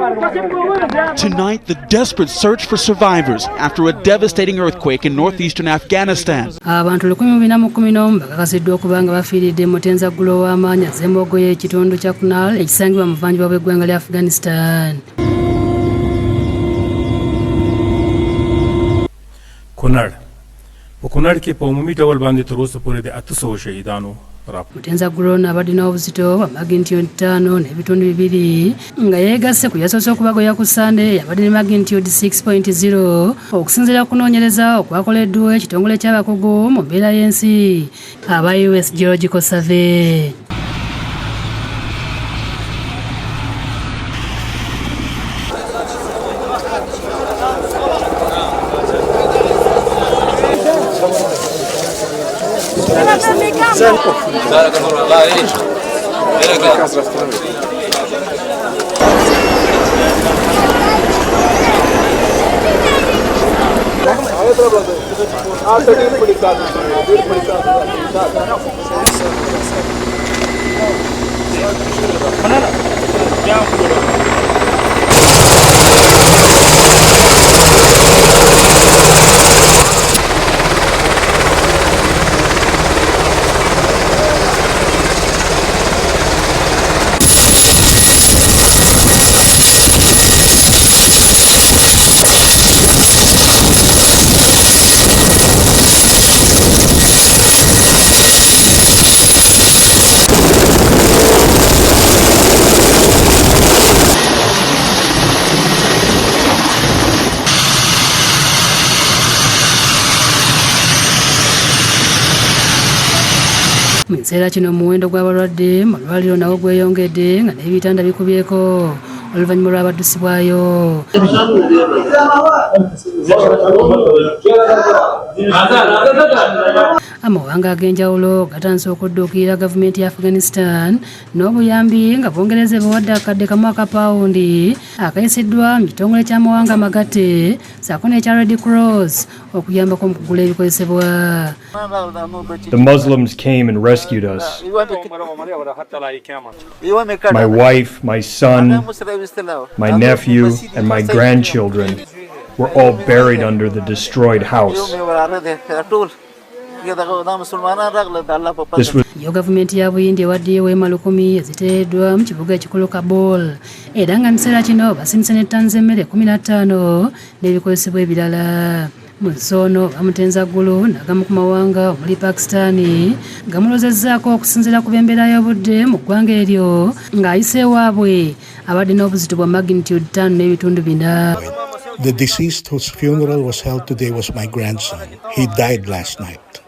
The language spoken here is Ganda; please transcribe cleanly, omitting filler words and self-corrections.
Tonight, the desperate search for survivors after a devastating earthquake in northeastern Afghanistan. Abantu 111 bakakasiddwa okuba nga bafiiridde Mutenzaggulu w'amaanyi az'embogo y'ekitundu kya Kunal ekisangibwa mu buvanjuba bw'eggwanga lya Afghanistan. Kunal के पौमी डबल बांधे तो रोज पूरे 800 शहीदानों Mutenzaggulu n'abadde n'obuzito bwa magnitude 5 n'ebitundu 2 nga yeegasse ku yasoose okubagoya ku Sunday yabadde ne magnitude 6.0 okusinziira ku kunoonyereza okwakoleddwa ekitongole ky'abakugu mu mbeera y'ensi aba US Geological Survey. Mu kiseera kino omuwendo gw'abalwadde mu malwaliro nawo gweyongedde nga n'ebitanda bikubyeko oluvannyuma lw'abaddusi bwayo. Amawanga ag'enjawulo gatandise okudduukirira gavumenti ya Afghanistan n'obuyambi nga bwongereza bawadde akadde kamu aka pawundi akayisiddwa mu kitongole ky'amawanga amagatte ssaako n'ekya Red Cross okuyambako mu kugula ebikozesebwa. The Muslims came and rescued us. My wife, my son, my nephew, and my grandchildren were all buried under the destroyed house. Yo gavumenti ya Buyindi ewaddeyo weema 10 eziteereddwa mu kibuga ekikulu Kabul era nga mu kiseera kino basimise ne ttani z'emmere 15 n'ebikozesebwa ebirala. Mu nsi ono Mutenzaggulu n'agamu ku mawanga omuli Pakistani gamulozezzaako okusinziira ku b'embeera y'obudde mu ggwanga eryo ng'ayise ewaabwe abadde n'obuzito bwa magnitude 5 n'ebitundu 4. The deceased whose funeral was held today was my grandson. He died last night.